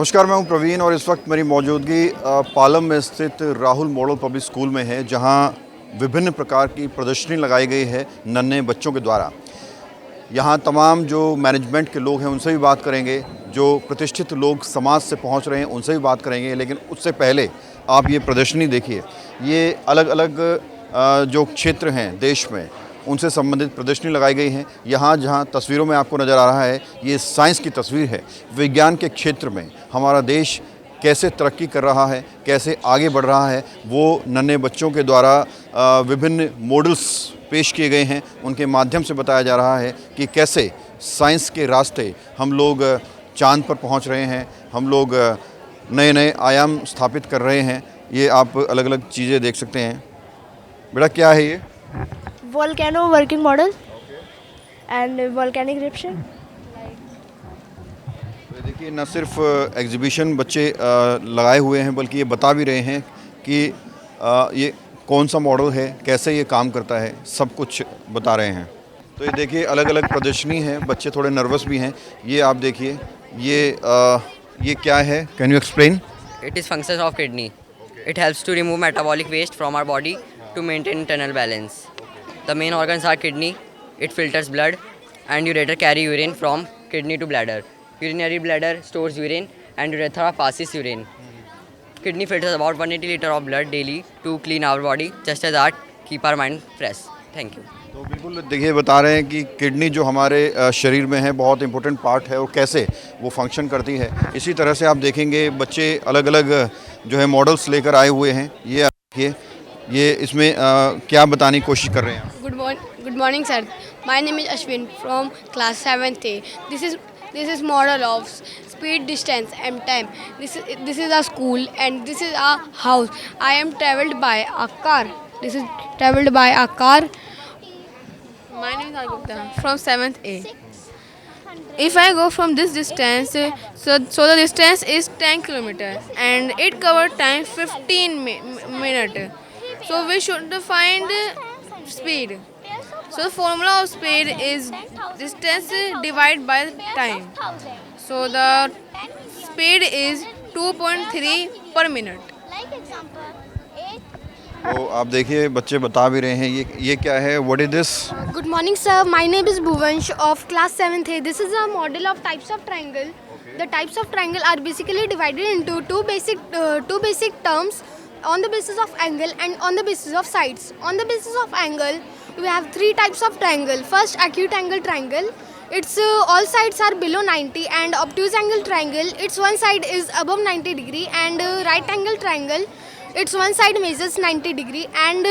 नमस्कार, मैं हूं प्रवीण और इस वक्त मेरी मौजूदगी पालम में स्थित राहुल मॉडल पब्लिक स्कूल में है, जहां विभिन्न प्रकार की प्रदर्शनी लगाई गई है नन्हे बच्चों के द्वारा। यहां तमाम जो मैनेजमेंट के लोग हैं उनसे भी बात करेंगे, जो प्रतिष्ठित लोग समाज से पहुंच रहे हैं उनसे भी बात करेंगे। लेकिन उससे पहले आप ये प्रदर्शनी देखिए, ये अलग अलग जो क्षेत्र हैं देश में उनसे संबंधित प्रदर्शनी लगाई गई हैं। यहाँ जहाँ तस्वीरों में आपको नज़र आ रहा है, ये साइंस की तस्वीर है। विज्ञान के क्षेत्र में हमारा देश कैसे तरक्की कर रहा है, कैसे आगे बढ़ रहा है, वो नन्हे बच्चों के द्वारा विभिन्न मॉडल्स पेश किए गए हैं। उनके माध्यम से बताया जा रहा है कि कैसे साइंस के रास्ते हम लोग चाँद पर पहुँच रहे हैं, हम लोग नए नए आयाम स्थापित कर रहे हैं। ये आप अलग अलग चीज़ें देख सकते हैं। बेटा, क्या है ये? Volcano working model and volcanic eruption. तो देखिए, न सिर्फ एग्जीबिशन बच्चे लगाए हुए हैं, बल्कि ये बता भी रहे हैं कि ये कौन सा मॉडल है, कैसे ये काम करता है, सब कुछ बता रहे हैं। तो ये देखिए, अलग अलग प्रदर्शनी है। बच्चे थोड़े नर्वस भी हैं। ये आप देखिए, ये क्या है? Can you explain? It is functions of kidney. It helps to remove metabolic waste from our body to maintain internal balance. The main organs are kidney. It filters blood and ureter carry urine from kidney to bladder. Urinary bladder stores urine and urethra passes urine. Kidney filters about 180 liters of blood daily to clean our body, just as that keep our mind fresh. Thank you. तो बिल्कुल देखिए, बता रहे हैं कि kidney जो हमारे शरीर में है बहुत इंपॉर्टेंट पार्ट है और कैसे वो फंक्शन करती है। इसी तरह से आप देखेंगे बच्चे अलग अलग जो है मॉडल्स लेकर आए हुए हैं। ये देखिए, ये इसमें क्या बताने की कोशिश कर रहे हैं? Good morning, sir. My name is Ashwin from class 7th A. This is model of speed, distance, and time. This is a school and this is a house. I am traveled by a car. This is traveled by a car. My name is Argupta from 7th A. If I go from this distance, so the distance is 10 kilometers and it cover time 15 minutes. So we should find speed. So the formula of speed is distance divided by time. So the speed is 2.3 per minute. तो आप देखिए, बच्चे बता भी रहे हैं। ये क्या है? What is this? Good morning, sir. My name is Bhuvansh of class 7th A. This is a model of types of triangle. The types of triangle are basically divided into two basic terms on the basis of angle and on the basis of sides. On the basis of angle, we have three types of triangle. First, acute angle triangle. Its all sides are below 90, and obtuse angle triangle. Its one side is above 90 degree, and right angle triangle. Its one side measures 90 degree, and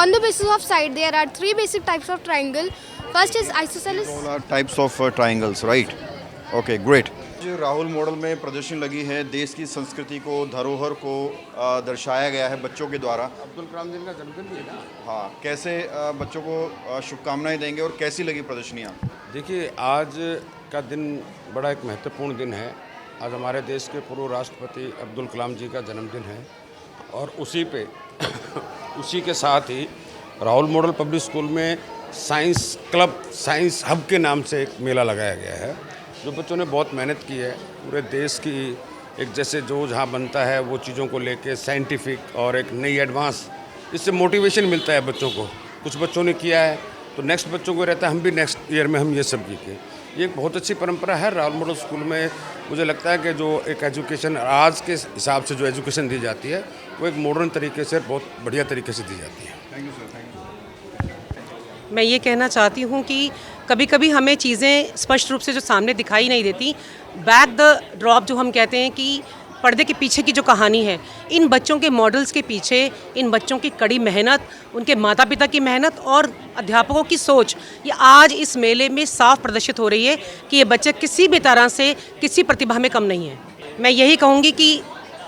on the basis of side there are three basic types of triangle. First is isosceles. All are types of triangles, right? Okay, great. जो Rahul model में प्रदर्शनी लगी है, देश की संस्कृति को, धरोहर को दर्शाया गया है बच्चों के द्वारा। अब्दुल कलाम जी का जन्मदिन भी है ना। हाँ, कैसे बच्चों को शुभकामनाएं देंगे और कैसी लगी प्रदर्शनियाँ? देखिए, आज का दिन बड़ा एक महत्वपूर्ण दिन है। आज हमारे देश के पूर्व राष्ट्रपति अब्दुल कलाम जी का जन्मदिन है और उसी के साथ ही राहुल मॉडल पब्लिक स्कूल में साइंस क्लब, साइंस हब के नाम से एक मेला लगाया गया है, जो बच्चों ने बहुत मेहनत की है। पूरे देश की एक जैसे जो जहाँ बनता है वो चीज़ों को लेके साइंटिफिक और एक नई एडवांस, इससे मोटिवेशन मिलता है बच्चों को। कुछ बच्चों ने किया है तो नेक्स्ट बच्चों को रहता है हम भी नेक्स्ट ईयर में हम ये सब सीखें। ये एक बहुत अच्छी परंपरा है राहुल मॉडल स्कूल में। मुझे लगता है कि जो एक एजुकेशन आज के हिसाब से जो एजुकेशन दी जाती है वो एक मॉडर्न तरीके से बहुत बढ़िया तरीके से दी जाती है। Thank you sir, thank you. मैं ये कहना चाहती हूँ कि कभी कभी हमें चीज़ें स्पष्ट रूप से जो सामने दिखाई नहीं देती, बैक द ड्रॉप जो हम कहते हैं कि पर्दे के पीछे की जो कहानी है, इन बच्चों के मॉडल्स के पीछे इन बच्चों की कड़ी मेहनत, उनके माता पिता की मेहनत और अध्यापकों की सोच, ये आज इस मेले में साफ प्रदर्शित हो रही है कि ये बच्चे किसी भी तरह से किसी प्रतिभा में कम नहीं है। मैं यही कहूँगी कि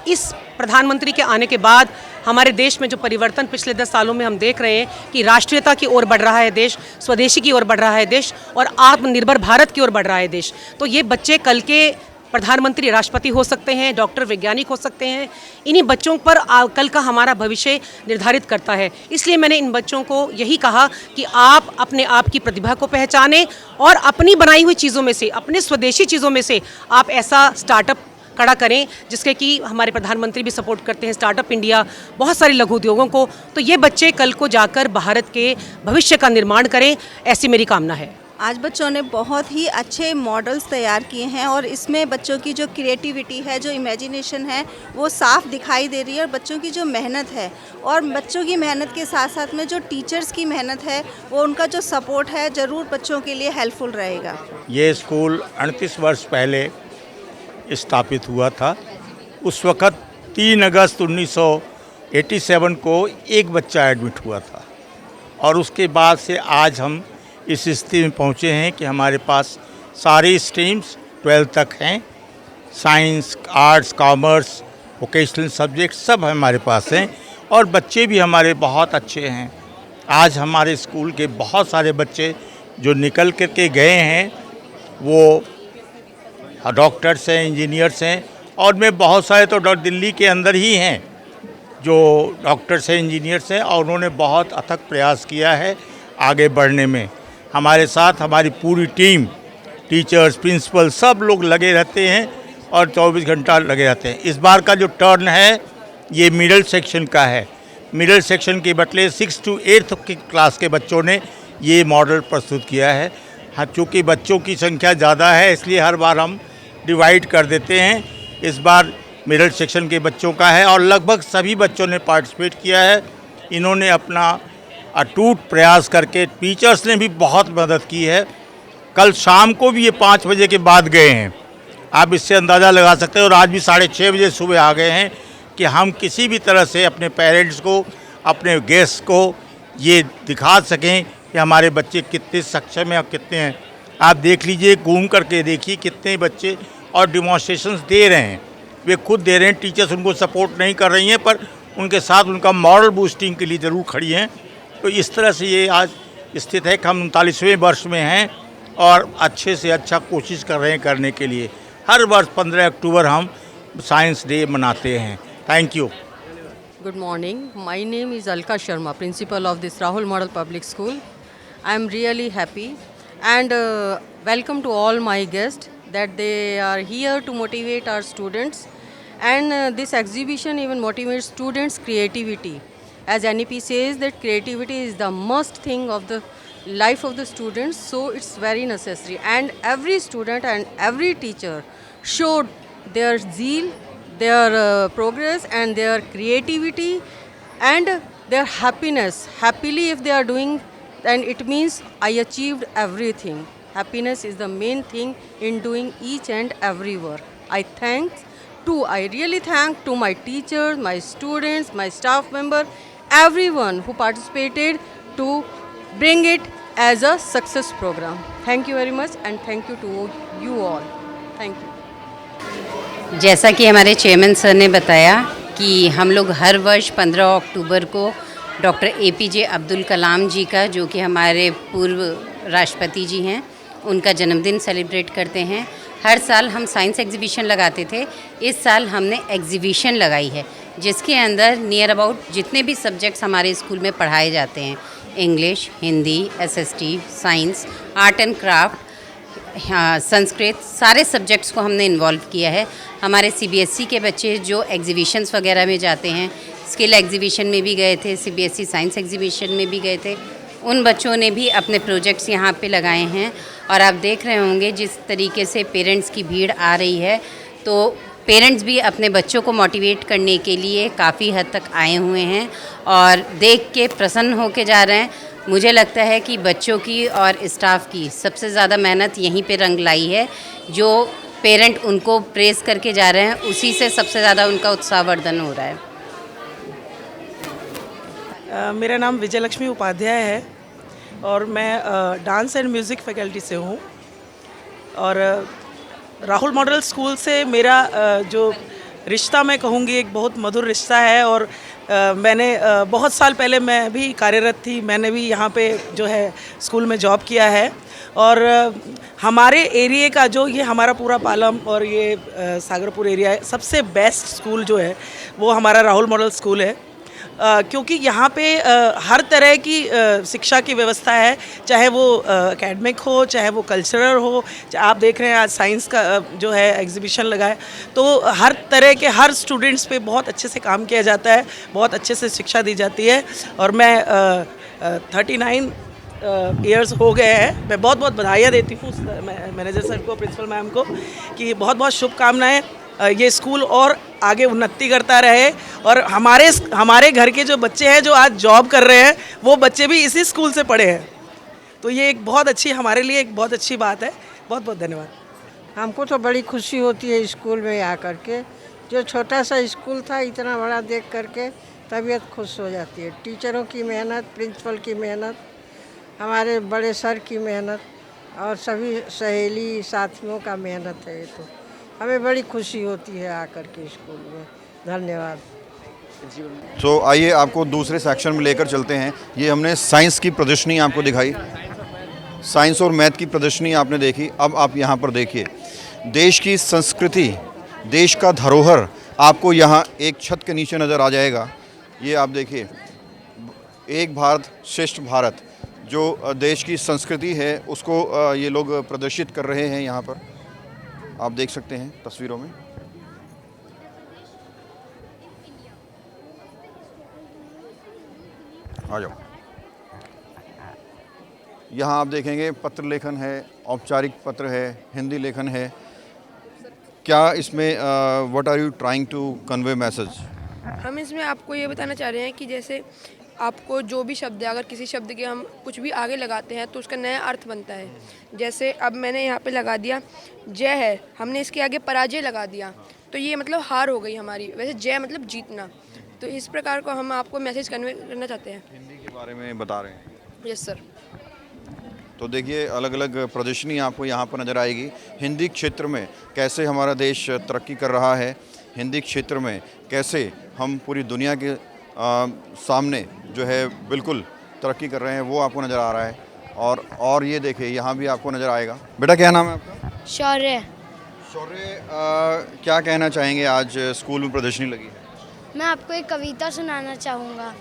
इस प्रधानमंत्री के आने के बाद हमारे देश में जो परिवर्तन पिछले 10 सालों में हम देख रहे हैं कि राष्ट्रीयता की ओर बढ़ रहा है देश, स्वदेशी की ओर बढ़ रहा है देश और आत्मनिर्भर भारत की ओर बढ़ रहा है देश। तो ये बच्चे कल के प्रधानमंत्री, राष्ट्रपति हो सकते हैं, डॉक्टर, वैज्ञानिक हो सकते हैं। इन्हीं बच्चों पर कल का हमारा भविष्य निर्धारित करता है। इसलिए मैंने इन बच्चों को यही कहा कि आप अपने आप की प्रतिभा को पहचानें और अपनी बनाई हुई चीज़ों में से, अपने स्वदेशी चीज़ों में से आप ऐसा स्टार्टअप खड़ा करें, जिसके कि हमारे प्रधानमंत्री भी सपोर्ट करते हैं, स्टार्टअप इंडिया, बहुत सारे लघु उद्योगों को। तो ये बच्चे कल को जाकर भारत के भविष्य का निर्माण करें, ऐसी मेरी कामना है। आज बच्चों ने बहुत ही अच्छे मॉडल्स तैयार किए हैं और इसमें बच्चों की जो क्रिएटिविटी है, जो इमेजिनेशन है, वो साफ दिखाई दे रही है। और बच्चों की जो मेहनत है, और बच्चों की मेहनत के साथ साथ में जो टीचर्स की मेहनत है, वो उनका जो सपोर्ट है, ज़रूर बच्चों के लिए हेल्पफुल रहेगा। ये स्कूल 38 वर्ष पहले स्थापित हुआ था। उस वक़्त 3 अगस्त 1987 को एक बच्चा एडमिट हुआ था और उसके बाद से आज हम इस स्थिति में पहुँचे हैं कि हमारे पास सारी स्ट्रीम्स 12 तक हैं। Science, arts, commerce, vocational subject सब हमारे पास हैं और बच्चे भी हमारे बहुत अच्छे हैं। आज हमारे स्कूल के बहुत सारे बच्चे जो निकल कर के गए हैं वो डॉक्टर्स हैं, इंजीनियर्स हैं, और में बहुत सारे तो दिल्ली के अंदर ही हैं जो डॉक्टर्स हैं, इंजीनियर्स हैं, और उन्होंने बहुत अथक प्रयास किया है आगे बढ़ने में। हमारे साथ हमारी पूरी टीम, टीचर्स, प्रिंसिपल, सब लोग लगे रहते हैं और 24 घंटा लगे रहते हैं। इस बार का जो टर्न है ये मिडिल सेक्शन का है। मिडिल सेक्शन के बदले 6 to 8 की क्लास के बच्चों ने ये मॉडल प्रस्तुत किया है। हाँ, चूँकि बच्चों की संख्या ज़्यादा है इसलिए हर बार हम डिवाइड कर देते हैं। इस बार मिडिल सेक्शन के बच्चों का है और लगभग सभी बच्चों ने पार्टिसिपेट किया है। इन्होंने अपना अटूट प्रयास करके, टीचर्स ने भी बहुत मदद की है। कल शाम को भी ये 5 बजे के बाद गए हैं, आप इससे अंदाज़ा लगा सकते हैं, और आज भी 6:30 बजे सुबह आ गए हैं कि हम किसी भी तरह से अपने पेरेंट्स को, अपने गेस्ट को ये दिखा सकें कि हमारे बच्चे कितने सक्षम हैं और कितने हैं। आप देख लीजिए, घूम करके देखिए कितने बच्चे और डिमॉन्स्ट्रेशंस दे रहे हैं, वे खुद दे रहे हैं। टीचर्स उनको सपोर्ट नहीं कर रही हैं पर उनके साथ उनका मॉरल बूस्टिंग के लिए ज़रूर खड़ी हैं। तो इस तरह से ये आज स्थित है कि हम 39वें वर्ष में हैं और अच्छे से अच्छा कोशिश कर रहे हैं करने के लिए। हर वर्ष 15 अक्टूबर हम साइंस डे मनाते हैं। Thank you. Good morning. My name is Alka Sharma, principal of this Rahul Model Public School. I am really happy and welcome to all my guests that they are here to motivate our students, and this exhibition even motivates students' creativity. As NEP says that creativity is the must thing of the life of the students, so it's very necessary, and every student and every teacher showed their zeal, their progress and their creativity and their happiness. Happily if they are doing, then it means I achieved everything. Happiness is the main thing in doing each and every work. I really thank to my teachers, my students, my staff member, everyone who participated to bring it as a success program. Thank you very much and thank you to you all. Thank you. जैसा कि हमारे chairman sir ने बताया कि हम लोग हर वर्ष 15 अक्टूबर को डॉक्टर APJ अब्दुल कलाम जी का, जो कि हमारे पूर्व राष्ट्रपति जी हैं, उनका जन्मदिन सेलिब्रेट करते हैं। हर साल हम साइंस एग्जीबिशन लगाते थे, इस साल हमने एग्जीबिशन लगाई है जिसके अंदर नियर अबाउट जितने भी सब्जेक्ट्स हमारे स्कूल में पढ़ाए जाते हैं, English, Hindi, SST, science, art and craft, Sanskrit, सारे सब्जेक्ट्स को हमने इन्वॉल्व किया है। हमारे CBSE के बच्चे जो एग्जीबिशंस वगैरह में जाते हैं, स्किल एग्जीबिशन में भी गए थे, CBSE साइंस एग्जीबिशन में भी गए थे, उन बच्चों ने भी अपने प्रोजेक्ट्स यहाँ पे लगाए हैं। और आप देख रहे होंगे जिस तरीके से पेरेंट्स की भीड़ आ रही है, तो पेरेंट्स भी अपने बच्चों को मोटिवेट करने के लिए काफ़ी हद तक आए हुए हैं और देख के प्रसन्न होके जा रहे हैं। मुझे लगता है कि बच्चों की और स्टाफ की सबसे ज़्यादा मेहनत यहीं पे रंग लाई है। जो पेरेंट उनको प्रेज़ करके जा रहे हैं, उसी से सबसे ज़्यादा उनका उत्साहवर्धन हो रहा है। मेरा नाम विजय लक्ष्मी उपाध्याय है और मैं डांस एंड म्यूज़िक फैकल्टी से हूँ। और राहुल मॉडल स्कूल से मेरा जो रिश्ता, मैं कहूँगी एक बहुत मधुर रिश्ता है। और मैंने बहुत साल पहले मैं भी कार्यरत थी, मैंने भी यहाँ पे जो है स्कूल में जॉब किया है। और हमारे एरिया का जो ये हमारा पूरा पालम और ये सागरपुर एरिया है, सबसे बेस्ट स्कूल जो है वो हमारा राहुल मॉडल स्कूल है। क्योंकि यहाँ पे हर तरह की शिक्षा की व्यवस्था है, चाहे वो एकेडमिक हो, चाहे वो कल्चरल हो। आप देख रहे हैं आज साइंस का जो है एग्जीबिशन लगा है, तो हर तरह के हर स्टूडेंट्स पे बहुत अच्छे से काम किया जाता है, बहुत अच्छे से शिक्षा दी जाती है। और मैं 39 ईयर्स हो गए हैं, मैं बहुत बहुत बधाइयाँ देती हूँ मैनेजर सर को, प्रिंसिपल मैम को, कि बहुत बहुत शुभकामनाएँ। ये स्कूल और आगे उन्नति करता रहे और हमारे घर के जो बच्चे हैं जो आज जॉब कर रहे हैं, वो बच्चे भी इसी स्कूल से पढ़े हैं। तो ये एक बहुत अच्छी, हमारे लिए एक बहुत अच्छी बात है। बहुत बहुत धन्यवाद। हमको तो बड़ी खुशी होती है स्कूल में आकर के। जो छोटा सा स्कूल था, इतना बड़ा देख करके तबीयत खुश हो जाती है। टीचरों की मेहनत, प्रिंसिपल की मेहनत, हमारे बड़े सर की मेहनत और सभी सहेली साथियों का मेहनत है। ये तो हमें बड़ी खुशी होती है आकर के स्कूल में। धन्यवाद। तो आइए आपको दूसरे सेक्शन में लेकर चलते हैं। ये हमने साइंस की प्रदर्शनी आपको दिखाई, साइंस और मैथ की प्रदर्शनी आपने देखी। अब आप यहाँ पर देखिए, देश की संस्कृति, देश का धरोहर आपको यहाँ एक छत के नीचे नज़र आ जाएगा। ये आप देखिए, एक भारत श्रेष्ठ भारत, जो देश की संस्कृति है उसको ये लोग प्रदर्शित कर रहे हैं। यहाँ पर आप देख सकते हैं तस्वीरों में। आ जाओ। यहाँ आप देखेंगे पत्र लेखन है, औपचारिक पत्र है, हिंदी लेखन है। क्या इसमें what are you trying to convey message? हम इसमें आपको ये बताना चाह रहे हैं कि जैसे आपको जो भी शब्द है, अगर किसी शब्द के हम कुछ भी आगे लगाते हैं तो उसका नया अर्थ बनता है। जैसे अब मैंने यहाँ पे लगा दिया जय है, हमने इसके आगे पराजय लगा दिया, तो ये मतलब हार हो गई हमारी। वैसे जय मतलब जीतना। तो इस प्रकार को हम आपको मैसेज कन्वे करना चाहते हैं। हिंदी के बारे में बता रहे हैं? Yes sir. तो देखिए, अलग अलग प्रदर्शनी आपको यहाँ पर नज़र आएगी। हिंदी क्षेत्र में कैसे हमारा देश तरक्की कर रहा है, हिंदी क्षेत्र में कैसे हम पूरी दुनिया के सामने जो है बिल्कुल तरक्की कर रहे हैं, वो आपको नज़र आ रहा है। और ये देखिए, यहाँ भी आपको नज़र आएगा। बेटा क्या नाम है आपका? शौर्य। शौर्य, क्या कहना चाहेंगे? आज स्कूल में प्रदर्शनी लगी है। मैं आपको एक कविता सुनाना चाहूँगा।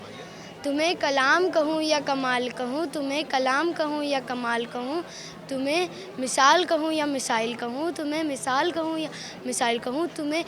तुम्हें कलाम कहूँ या कमाल कहूँ, तुम्हें कलाम कहूँ या कमाल कहूँ, तुम्हें मिसाल कहूँ या मिसाइल कहूँ, तुम्हें मिसाल कहूँ या मिसाइल कहूँ, तुम्हें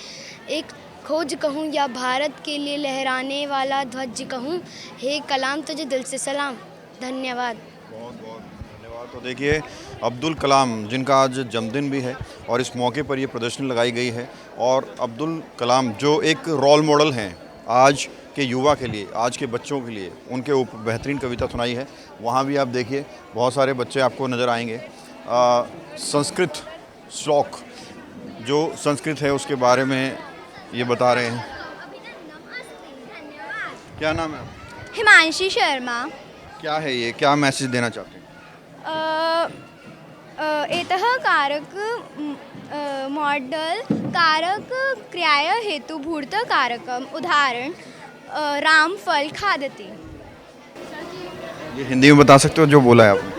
एक खोज कहूँ या भारत के लिए लहराने वाला ध्वज कहूँ, हे कलाम तुझे दिल से सलाम। धन्यवाद। बहुत बहुत धन्यवाद। तो देखिए, अब्दुल कलाम जिनका आज जन्मदिन भी है और इस मौके पर ये प्रदर्शनी लगाई गई है। और अब्दुल कलाम जो एक रोल मॉडल हैं आज के युवा के लिए, आज के बच्चों के लिए, उनके ऊपर बेहतरीन कविता सुनाई है। वहाँ भी आप देखिए, बहुत सारे बच्चे आपको नज़र आएंगे। संस्कृत श्लोक, जो संस्कृत है उसके बारे में ये बता रहे हैं। क्या नाम है आपका? हिमांशी शर्मा। क्या है ये, क्या मैसेज देना चाहते हैं? एतः कारक मॉडल कारक क्रियाय हेतुभूत कारकम उदाहरण राम फल खादति। ये हिंदी में बता सकते हो जो बोला है आपने?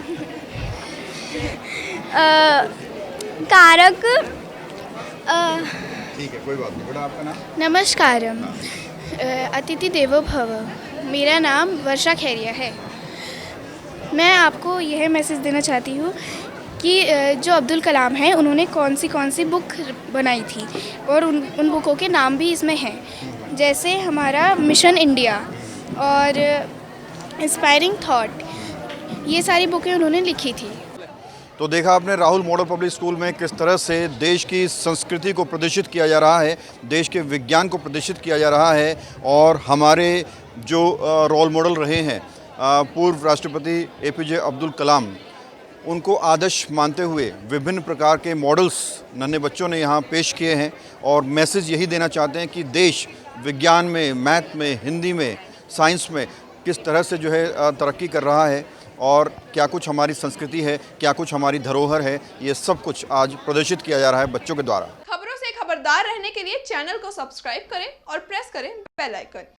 कारक ठीक है, कोई बात नहीं। बेटा आपका नाम? नमस्कारम, अतिथि देवो भव। मेरा नाम वर्षा खैरिया है। मैं आपको यह मैसेज देना चाहती हूँ कि जो अब्दुल कलाम हैं, उन्होंने कौन सी बुक बनाई थी और उन बुकों के नाम भी इसमें हैं। जैसे हमारा मिशन इंडिया और इंस्पायरिंग थॉट, ये सारी बुकें उन्होंने लिखी थी। तो देखा आपने राहुल मॉडल पब्लिक स्कूल में किस तरह से देश की संस्कृति को प्रदर्शित किया जा रहा है, देश के विज्ञान को प्रदर्शित किया जा रहा है। और हमारे जो रोल मॉडल रहे हैं पूर्व राष्ट्रपति एपीजे अब्दुल कलाम, उनको आदर्श मानते हुए विभिन्न प्रकार के मॉडल्स नन्हे बच्चों ने यहाँ पेश किए हैं। और मैसेज यही देना चाहते हैं कि देश विज्ञान में, मैथ में, हिंदी में, साइंस में किस तरह से जो है तरक्की कर रहा है और क्या कुछ हमारी संस्कृति है, क्या कुछ हमारी धरोहर है, ये सब कुछ आज प्रदर्शित किया जा रहा है बच्चों के द्वारा। खबरों से खबरदार रहने के लिए चैनल को सब्सक्राइब करें और प्रेस करें बेल आइकन।